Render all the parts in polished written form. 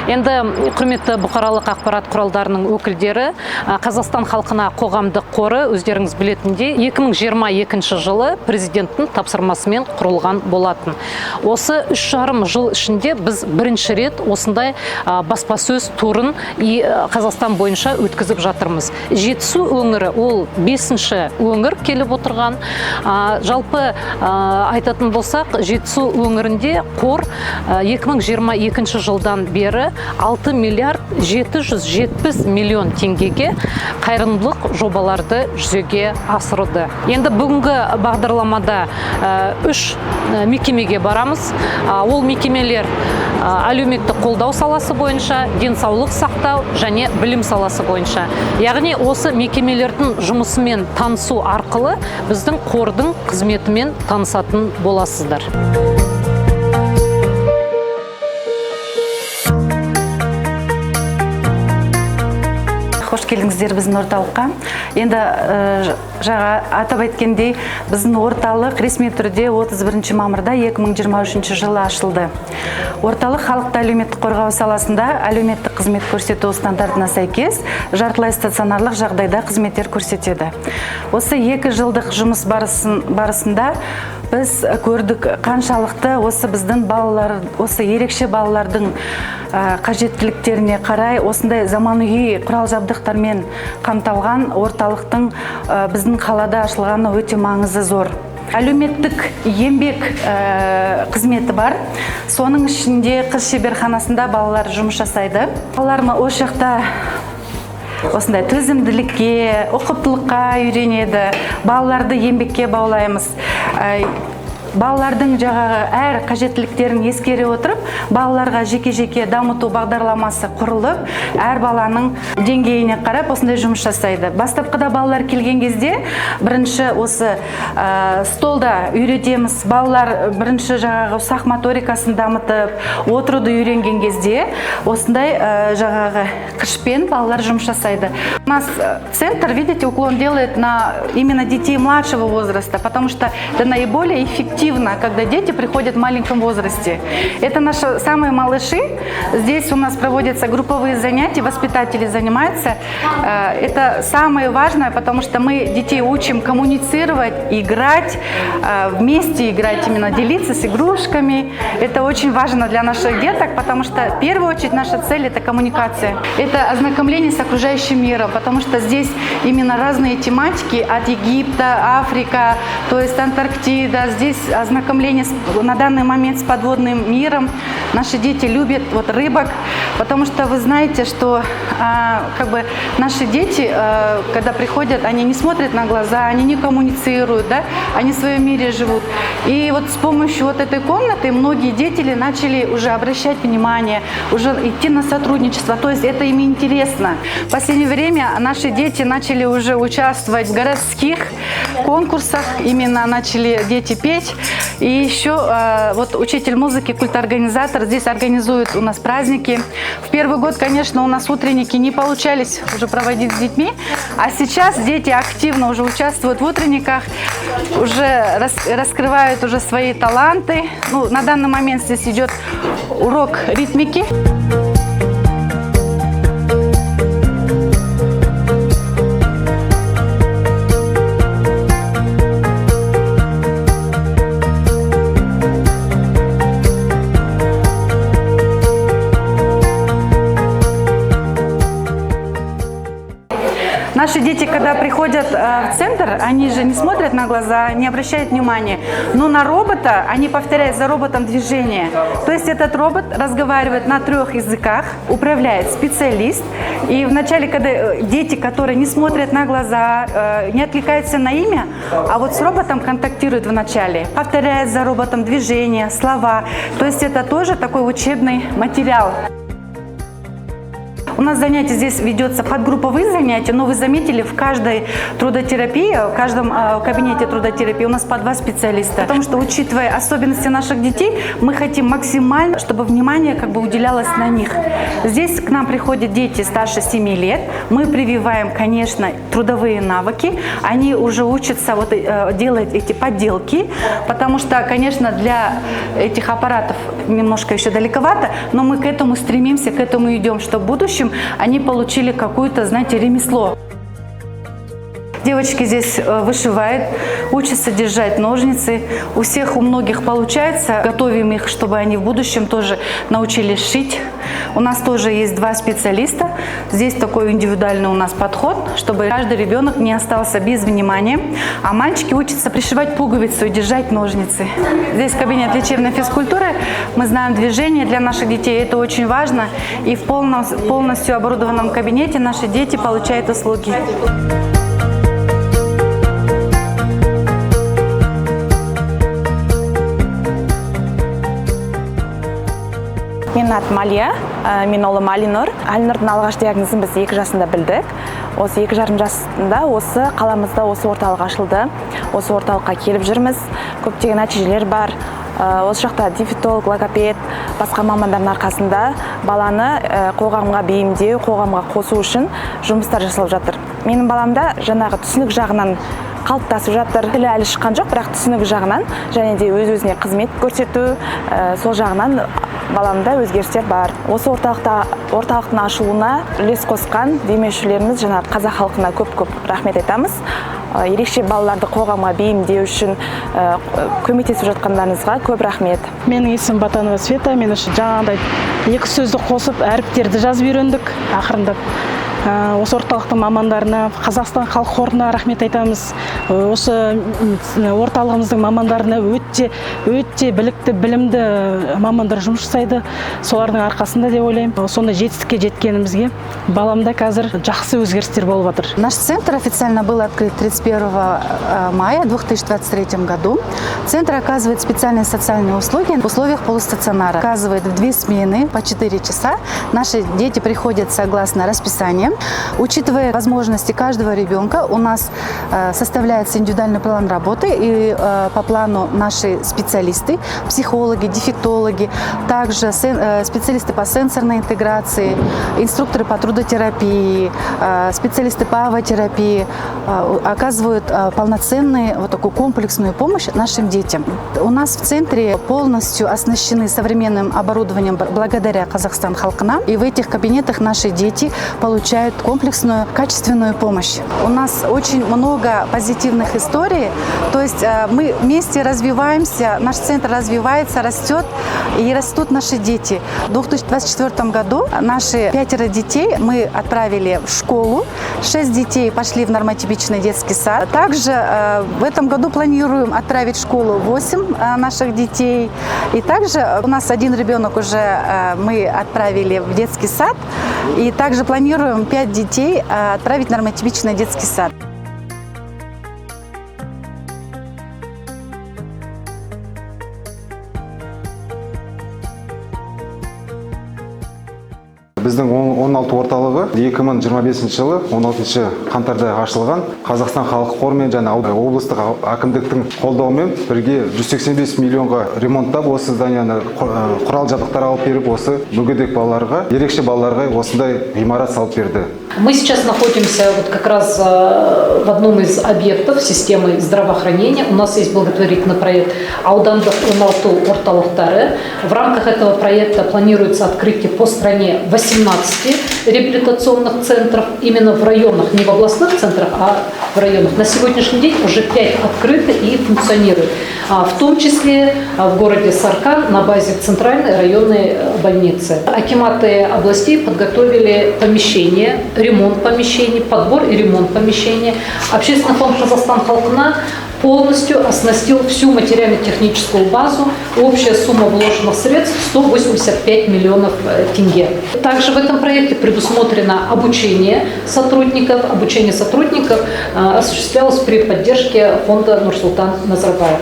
Енді құрметті бұқаралық ақпарат құралдарының өкілдері, Қазақстан халқына қоғамдық қоры өздеріңіз білетіндей 2022 жылы президенттің тапсырмасымен құрылған болатын. Осы 3,5 жыл ішінде біз бірінші рет осындай баспасөз турын Қазақстан бойынша өткізіп жатырмыз. Жетісу өңірі ол 5-ші өңір келіп отырған. Жалпы айтатын болсақ, Жетісу өңірінде қор 2022 жылдан бері 6 миллиард 770 миллион теңгеге қайырымдылық жобаларды жүзеге асырды. Енді бүгінгі бағдарламада 3 мекемеге барамыз. Ол мекемелер әлеуметтік қолдау саласы бойынша, денсаулық сақтау және білім саласы бойынша. Яғни осы мекемелердің жұмысымен танысу арқылы біздің қордың қызметімен танысатын боласыздар. Қош келдіңіздер біздің орталыққа. Енді жаңа атап айткендей, біздің орталық ресми түрде 31 мамырда 2023 жылы ашылды. Орталық халықты әлеуметтік қорғау саласында әлеуметтік қызмет көрсету стандартына сәйкес жартылай стационарлық жағдайда қызметтер көрсетеді. Осы 2 жылдық жұмыс барысында біз көрдік қаншалықты осы біздің балалар, осы ерекше балалардың қажеттіліктеріне қарай осындай заманауи құрал жабдықтармен қамталған орталықтың біздің қалада ашылғаны өте маңызы зор. Әлеуметтік еңбек қызметі бар. Соның ішінде қыз шеберханасында балалар жұмыс жасайды. Балалар осы жақта осындай төзімділікке, ұқыптылыққа үйренеді. Балаларды еңбекке баулаймыз. Балалардың жаңағы әр қажеттіліктерін ескере отырып, балаларға жеке-жеке дамыту бағдарламасы құрылып, әр баланың деңгейіне қарап осындай жұмыс жасайды. Бастапқыда балалар келген кезде бірінші осы столда үйретеміз. Балалар бірінші жаңағы сақ моторикасын дамытып, отыруды үйренген кезде осындай жаңағы қышпен балалар жұмыс жасайды. У нас центр, видите, уклон делает на именно детей младшего возраста, потому что это наиболее эффективно, когда дети приходят в маленьком возрасте. Это наши самые малыши. Здесь у нас проводятся групповые занятия, воспитатели занимаются. Это самое важное, потому что мы детей учим коммуницировать, играть, вместе играть, именно делиться с игрушками. Это очень важно для наших деток, потому что в первую очередь наша цель – это коммуникация. Это ознакомление с окружающим миром, потому что здесь именно разные тематики от Египта, Африка, то есть Антарктида. Здесь ознакомление на данный момент с подводным миром. Наши дети любят рыбок, потому что вы знаете, что наши дети, когда приходят, они не смотрят на глаза, они не коммуницируют, да? Они в своем мире живут. И вот с помощью этой комнаты многие дети начали уже обращать внимание, уже идти на сотрудничество, то есть это им интересно. В последнее время наши дети начали уже участвовать в городских конкурсах, именно начали дети петь. И еще учитель музыки, культорганизатор здесь организует у нас праздники. В первый год, конечно, у нас утренники не получались уже проводить с детьми, а сейчас дети активно уже участвуют в утренниках, уже раскрывают уже свои таланты. На данный момент здесь идет урок ритмики. Наши дети, когда приходят в центр, они же не смотрят на глаза, не обращают внимания. Но на робота они повторяют за роботом движение. То есть этот робот разговаривает на 3 языках, управляет специалист. И вначале, когда дети, которые не смотрят на глаза, не отвлекаются на имя, а вот с роботом контактируют вначале, повторяют за роботом движения, слова. То есть это тоже такой учебный материал. У нас занятие здесь ведется подгрупповые занятия, но вы заметили, в каждой трудотерапии, в каждом кабинете трудотерапии у нас по 2 специалиста. Потому что, учитывая особенности наших детей, мы хотим максимально, чтобы внимание уделялось на них. Здесь к нам приходят дети старше 7 лет. Мы прививаем, конечно, трудовые навыки. Они уже учатся делать эти подделки, потому что, конечно, для этих аппаратов немножко еще далековато, но мы к этому стремимся, к этому идем, что в будущем они получили какое-то, знаете, ремесло. Девочки здесь вышивают, учатся держать ножницы. У многих получается. Готовим их, чтобы они в будущем тоже научились шить. У нас тоже есть 2 специалиста. Здесь такой индивидуальный у нас подход, чтобы каждый ребенок не остался без внимания. А мальчики учатся пришивать пуговицу и держать ножницы. Здесь кабинет лечебной физкультуры. Мы знаем движение для наших детей. Это очень важно. И в полностью оборудованном кабинете наши дети получают услуги. Мен атым Алия, мен ұлым Алинұр. Алинұрдың алғаш диагнозын біз 2 жасында білдік. Осы 2,5 жасында осы қаламызда осы орталық ашылды. Осы орталыққа келіп жүрміз. Көптеген нәтижелер бар. Осы жақта дефектолог, логопед, басқа мамандардың арқасында баланы қоғамға бейімдеу, қоғамға қосу үшін жұмыстар жасалып жатыр. Менің баламда жаңағы түсінік жағынан қалыптасып жатыр. Тілі әлі шыққан жоқ, бірақ түсінігі жағынан және де өз-өзіне қызмет көрсету, сол жағынан баламда өзгерістер бар. Осы орталықтың ашылуына үлес қосқан демеушілеріміз жаңағы қазақ халқына көп рахмет айтамыз. Ерекше балаларды қоғамға бейімдеу үшін көмектесіп жатқандарыңызға көп рахмет. Менің есімім Батанова Света. Мен үшін жаңағыдай 2 сөзді қосып, әріптерді жазып үйрендік ақырындап. Осы орталықтың мамандарына, Қазақстан халық қорына рахмет айтамыз. Осы орталығымыздың мамандарына өте білікті, білімді мамандар жұмыс жасайды. Солардың арқасында деп ойлаймын. Сондай жетістікке жеткенімізге баламда қазір жақсы өзгерістер болып жатыр. Наш центр официально был открыт 31 мая 2023 году. Центр оказывает специальные социальные услуги в условиях полустационара. Оказывает в 2 смены по 4 часа. Наши дети приходят согласно расписанию. Учитывая возможности каждого ребенка, у нас составляется индивидуальный план работы, и по плану наши специалисты, психологи, дефектологи, также специалисты по сенсорной интеграции, инструкторы по трудотерапии, специалисты по авотерапии оказывают полноценную такую комплексную помощь нашим детям. У нас в центре полностью оснащены современным оборудованием благодаря Казахстан халкына, и в этих кабинетах наши дети получают комплексную, качественную помощь. У нас очень много позитивных историй, то есть мы вместе развиваемся, наш центр развивается, растет, и растут наши дети. В 2024 году наши 5 детей мы отправили в школу, 6 детей пошли в нормотипичный детский сад. Также в этом году планируем отправить в школу 8 наших детей. И также у нас 1 ребенок уже мы отправили в детский сад. И также планируем 5 детей отправить в нормотипичный детский сад. Біздің 16 орталығы 2025 жылы 16 қаңтарда ашылған. Қазақстан халық қорымен және облыстық әкімдіктің қолдауымен бірге 185 миллионға ремонттап, осы зданияны құрал жабдықтар алып беріп, осы мүгедек балаларға, ерекше балаларға осындай ғимарат салып берді. Мы сейчас находимся как раз в одном из объектов системы здравоохранения. У нас есть благотворительный проект «Аудандық оңалту орталықтары». В рамках этого проекта планируется открытие по стране 18 реабилитационных центров, именно в районах, не в областных центрах, а в районах. На сегодняшний день уже 5 открыты и функционируют, в том числе в городе Саркан на базе центральной районной больницы. Акиматы областей подготовили помещения, ремонт помещений, подбор и ремонт помещений. Общественный фонд «Казахстан халкына» полностью оснастил всю материально-техническую базу. Общая сумма вложенных средств 185 миллионов тенге. Также в этом проекте предусмотрено обучение сотрудников. Обучение сотрудников осуществлялось при поддержке фонда Нурсултан Назарбаев.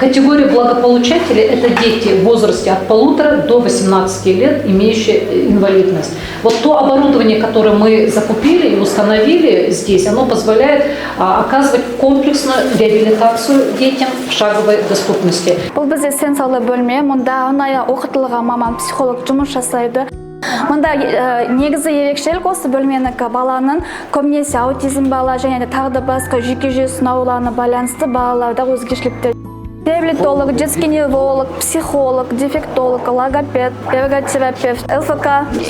Категория благополучателей – это дети в возрасте от 1,5 до 18 лет, имеющие инвалидность. Вот то оборудование, которое мы закупили и установили здесь, оно позволяет оказывать комплексную реабилитацию детям в шаговой доступности. Бұл бізде сенсорлы бөлме, мұнда арнайы оқытылған маман психолог жұмыс жасайды. Мұнда негізі ерекшелік осы бөлменікі баланың көбінесе аутизм бала және де тағы да басқа жүйке жүйесінің ауруларына байланысты балаларда өзгешеліктер. Реабилитолог, детский невролог, психолог, дефектолог, логопед, эрготерапевт, ЛФК,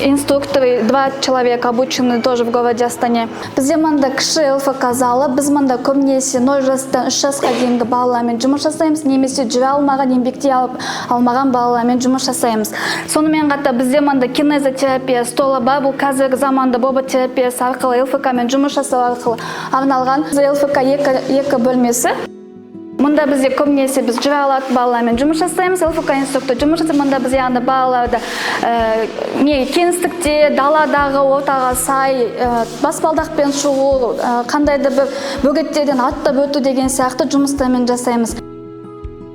инструкторы, 2 человека обучены тоже в городе Астане. Бізде мында кіші ЛФК залы, біз мында көбінесе 0 жастан 3 жасқа дейінгі балалармен жұмыс жасаймыз, немесе жүре алмаған, еңбектей алмаған балалармен жұмыс жасаймыз. Сонымен қатар бізде мында кинезотерапия столы бар, бұл қазіргі заманда боботерапиясы арқылы ЛФК мен жұмыс жасау арқылы арналған. ЛФК 2 бөлмесі. Мұнда бізде көбінесе біз жүре алатын балалармен жұмыс жасаймыз, ЛФК инструктор жұмыс жасаймыз. Мұнда біз яғни балаларды кеңістікте, даладағы ортаға сай, баспалдақпен шығу, қандай да бір бөгеттерден аттап өту деген сияқты жұмыстармен жасаймыз.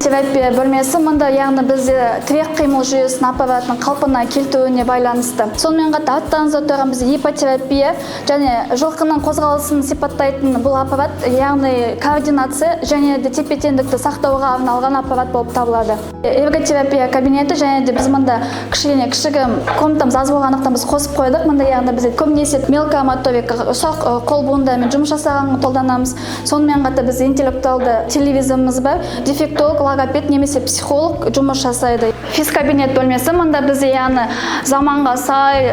Терапия бөлмесі мұнда яғни бізде тірек қимыл жүйесінің аппаратының қалпына келтіруіне байланысты. Сонымен қатар аттарыңызда тұрған бізде ипотерапия және жылқының қозғалысын сипаттайтын бұл аппарат яғни координация және де тепе-теңдікті сақтауға арналған аппарат болып табылады. Эрготерапия кабинеті және де біз мұнда кішігірім комнатамыз аз болғандықтан біз қосып қойдық. Мұнда яғни біз көбінесе мелкомоторика ұсақ қол буындармен жұмыс жасағанға қолданамыз. Сонымен қатар біз интеллектуалды телевизорымыз бар, дефектолог, логопед немесе психолог жұмыс жасайды. Физкабинет бөлмесі мұнда бізде яғни заманға сай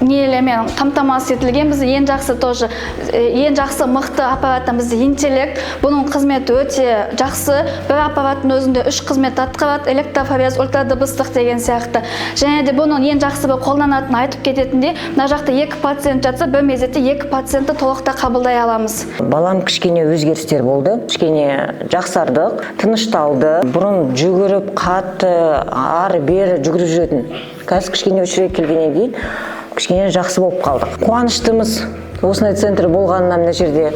нелермен қамтамасыз етілген. Бізде ең жақсы мықты аппараттан бізде интеллект. Бұның қызметі өте жақсы. Бір аппараттың өзінде 3 қызмет атқарады: электрофорез, ультрадыбыстық деген сияқты. Және де бұның ең жақсы бір қолданатын айтып кететіндей, мына жақта 2 пациент жатса, бір мезетте 2 пациентті толықтай қабылдай аламыз. Балам кішкене өзгерістер болды. Кішкене жақсардық, тынышталды. Бұрын жүгіріп, қатты, ары-бері жүгіріп жүретін. Қазір кішкене өшіре келгеннен кейін кішкене жақсы болып қалдық. Қуаныштымыз осындай центр болғанына мына жерде.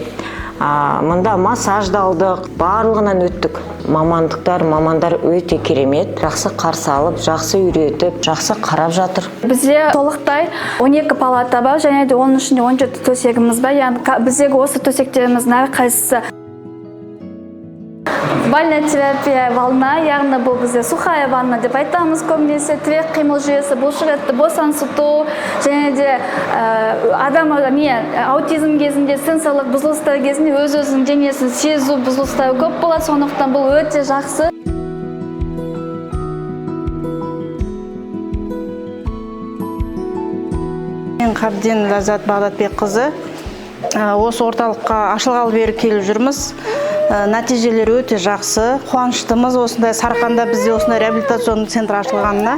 Мында массаждалдық, барлығынан өттік. Мамандар өте керемет, жақсы қарсы алып, жақсы үйретіп, жақсы қарап жатыр. Бізде толықтай 12 палата бар, және де оның ішінде 17 төсегіміз бар. Яғни біздегі осы төсектеріміздің әрқайсысы бальная терапия волна, яғни бұл бізде сухая ванна деп айтамыз көбінесе. Тірек қимыл жүйесі, бұлшықетті босаңсыту, және де адам аутизм кезінде, сенсорлық бұзылыстар кезінде өз-өзінің денесін сезу бұзылыстары көп болады, сондықтан бұл өте жақсы. Мен Қабден Ләззат Бағдатбекқызы. Осы орталыққа ашылғалы бері келіп жүрміз. Нәтижелер өте жақсы. Қуаныштымыз осындай Сарқанда бізде осындай реабилитационный центр ашылғанына.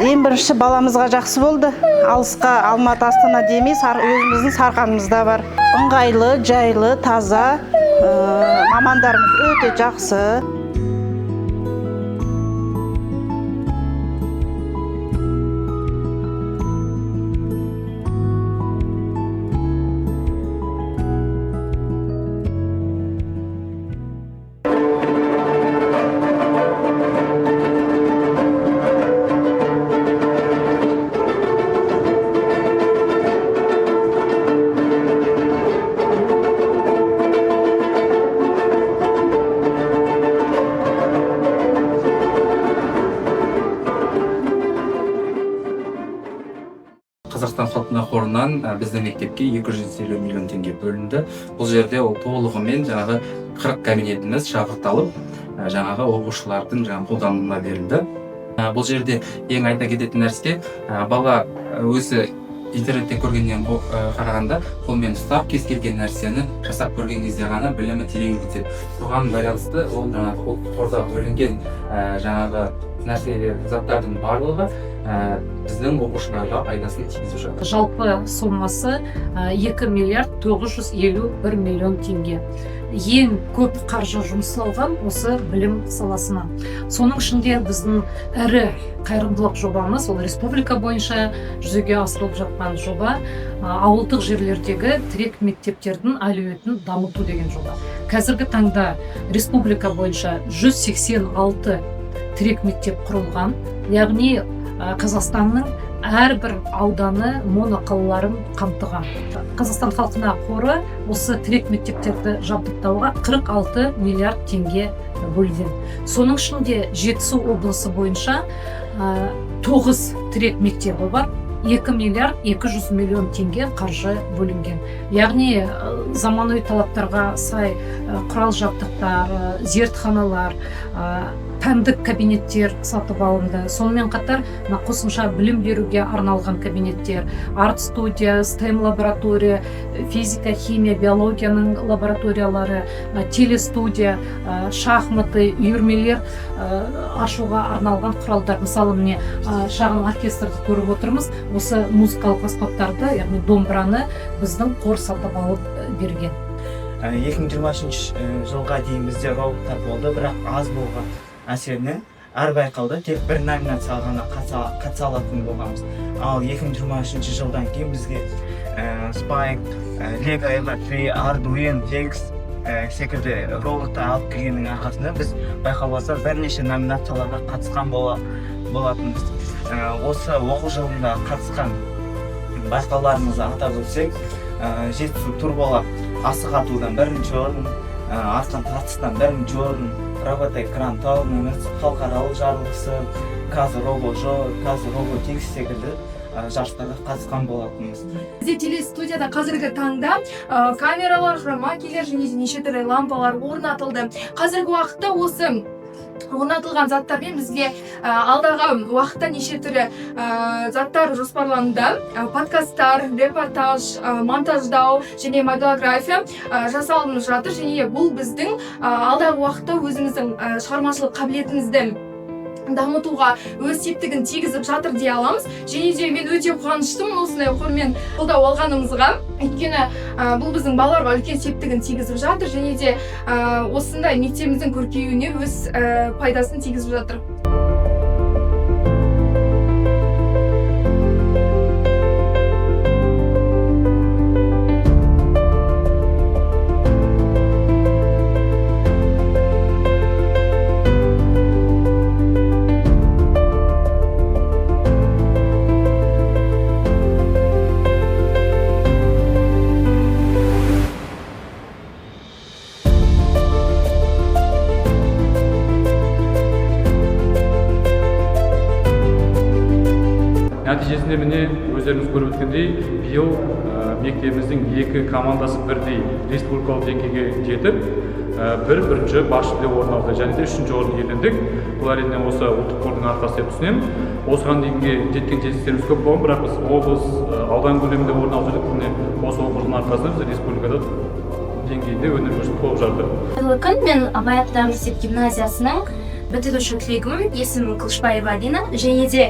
Ең бірінші баламызға жақсы болды. Алысқа Алматы, Астана демей, өзіміздің Сарқанымызда бар. Ыңғайлы, жайлы, таза, мамандарымыз өте жақсы. Қазақстан халқына қорынан біздің мектепке 250 миллион теңге бөлінді. Бұл жерде ол толығымен жаңағы 40 кабинетіміз жабдықталып, жаңағы оқушылардың қолдануына берілді. Бұл жерде ең айта кететін нәрсе, бала өзі интернеттен көргеннен қарағанда қолмен ұстап кез келген нәрсені жасап көрген кезде ғана білімі терең кетеді. Соған байланысты ол жаңағы қорда бөлінген жаңағы нәрселер, заттардың барлығы біздің оқушыларға пайдасын тигізіп жатыр. Жалпы сомасы 2 миллиард 951 миллион теңге. Ең көп қаржы жұмсалған осы білім саласына. Соның ішінде біздің ірі қайырымдылық жобамыз, ол республика бойынша жүзеге асырылып жатқан жоба, ауылдық жерлердегі тірек мектептердің әлеуетін дамыту деген жоба. Қазіргі таңда республика бойынша 186 тірек мектеп құрылған, яғни Қазақстанның әрбір ауданы моноқалаларын қамтыған. Қазақстан халқына қоры осы тірек мектептерді жабдықтауға 46 миллиард теңге бөлген. Соның ішінде Жетісу облысы бойынша 9 тірек мектебі бар. 2 миллиард 200 миллион теңге қаржы бөлінген. Яғни заманауи талаптарға сай құрал жабдықтар, зертханалар, пәндік кабинеттер сатып алынды. Сонымен қатар қосымша білім беруге арналған кабинеттер, арт-студия, STEM лаборатория, физика, химия, биологияның лабораториялары, телестудия, шахматы, үйірмелер ашуға арналған құралдар. Мысалы, міне шағын оркестрді көріп отырмыз. Осы музыкалық аспаптарды, яғни домбыраны біздің қор сатып алып берген. 2023 жылға дейін бізде роботтар болды, бірақ аз болған әсерінен әр байқауда тек бір номинацияға ғана қатыса алатын болғанбыз. Ал 2023 жылдан кейін бізге Spike, Lego Electric, Arduino, Lex секілді роботтар алып келгеннің арқасында біз байқауларда бірнеше номинацияларға қатысқан болатынбыз. Осы оқу жылында қатысқан байқауларымызды атап өтсек, Жетісу турболар асық атудан бірінші орын, арқан тартыстан бірінші орын, робот-экран тауымыз, халықаралық жарылғысы, қазір робот-текс секілді жарыстарға қатысқан болатынбыз. Бізде телестудияда қазіргі таңда камералар, хромакейлер және неше түрлі лампалар орнатылды. Қазіргі уақытта осы орнатылған заттармен бізге алдағы уақытта неше түрлі заттар жоспарлануда. Подкасттар, репортаж, монтаждау және моделография жасалынып жатыр, және бұл біздің алдағы уақытта өзіміздің шығармашылық қабілетімізді дамытуға өз септігін тигізіп жатыр дей аламыз. Және де мен өте қуаныштымын осындай қормен қолдау алғанымызға. Өйткені бұл біздің балаларға үлкен септігін тигізіп жатыр, және де осындай мектебіміздің көркеюіне өз пайдасын тигізіп жатыр. Нәтижесінде міне өздеріңіз көріп өткендей, биыл мектебіміздің 2 командасы бірдей республикалық деңгейге жетіп, бірінші бас жүлде орын алды, және де 3-ші орын иелендік. Бұл әрине осы ұлттық қордың арқасы деп түсінемін. Осыған дейінгі жеткен жетістіктеріміз көп болған, бірақ біз облыс, аудан көлемінде орын алып жүрдік. Міне осы оқушының арқасында біз республикада деңгейде өнер көрсетіп болып жатыр. Күн мен Абай атындағы мектеп гимназиясының бітіруші түлегімін, есімім Қылышбаева Алина, және де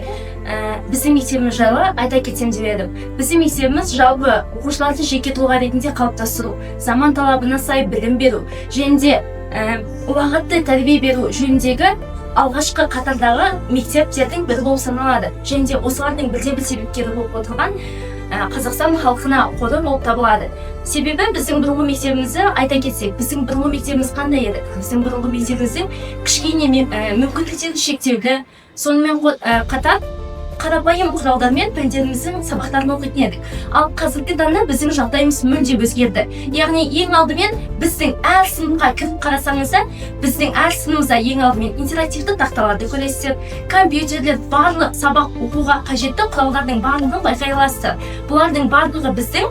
біздің мектебіміз жайлы айта кетсем деп едім. Біздің мектебіміз жалпы оқушыларды жеке тұлға ретінде қалыптастыру, заман талабына сай білім беру, және де уақытты тәрбие беру жөніндегі алғашқы қатардағы мектептердің бірі болып саналады. Және де осылардың бірде-бір себепкері болып отырған Қазақстан халқына қоры болып табылады. Себебі біздің бұрынғы мектебімізді айта кетсек, біздің бұрынғы мектебіміз қандай еді? Біздің бұрынғы мектебіміздің кішкене мүмкіндіктері шектеулі, сонымен қатар қарапайым құралдармен пәндеріміздің сабақтарын оқитын едік. Ал қазіргі таңда біздің жағдайымыз мүлде өзгерді. Яғни ең алдымен біздің әр сыныпқа кіріп қарасаңыздар, біздің әр сыныбымызда ең алдымен интерактивті тақталарды көресіздер, компьютерлер, барлық сабақ оқуға қажетті құралдардың барлығын байқай аласыздар. Бұлардың барлығы біздің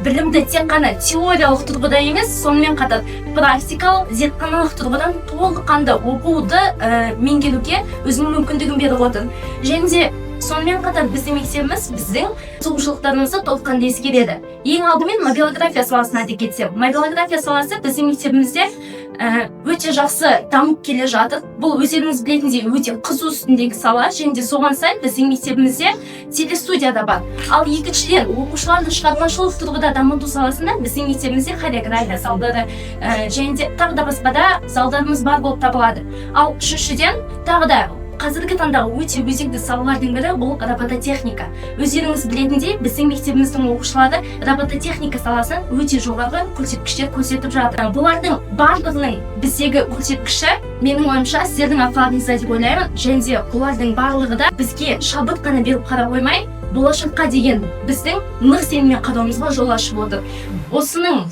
білімді тек қана теориялық тұрғыда емес, сонымен қатар практикалық, зертханалық тұрғыдан толыққанды оқуды меңгеруге өзінің мүмкіндігін беріп отыр. Және де сонымен қатар біздің мектебіміз біздің қызығушылықтарымызды толыққанды ескереді. Ең алдымен мобилография саласына айта кетсем, мобилография саласы біздің мектебімізде өте жақсы дамып келе жатыр. Бұл өздеріңіз білетіндей өте қызу үстіндегі сала, және де соған сай біздің мектебімізде телестудия да бар. Ал екіншіден, оқушыларды шығармашылық тұрғыда дамыту саласында біздің мектебімізде хореография залдары және де тағы да басқа да залдарымыз бар болып табылады. Ал үшіншіден, тағы да қазіргі таңдағы өте өзекті салалардың бірі бұл робототехника. Өздеріңіз білетіндей, біздің мектебіміздің оқушылары робототехника саласын өте жоғары көрсеткіштер көрсетіп жатыр. Бұлардың барлығының біздегі көрсеткіші менің ойымша сіздердің арқаларыңызда деп ойлаймын. Және де бұлардың барлығы да бізге шабыт қана беріп қана қоймай, болашаққа деген біздің нық сеніммен қарауымызға жол ашып отыр. Осының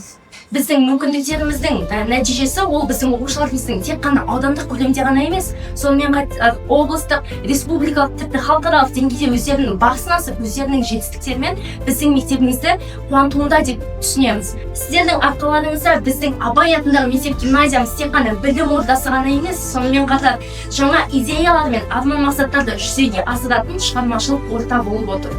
біздің мүмкіндіктеріміздің нәтижесі ол біздің оқушыларымыздың тек қана аудандық көлемде ғана емес, сонымен қатар облыстық, республикалық, тіпті халықаралық деңгейде өздерінің басын асып, өздерінің жетістіктерімен біздің мектебімізді қуантуында деп түсінеміз. Сіздердің арқаларыңызда біздің Абай атындағы мектеп-гимназиямыз тек қана білім ордасы ғана емес, сонымен қатар жаңа идеялар мен арман мақсаттарды жүзеге асыратын шығармашылық орта болып отыр.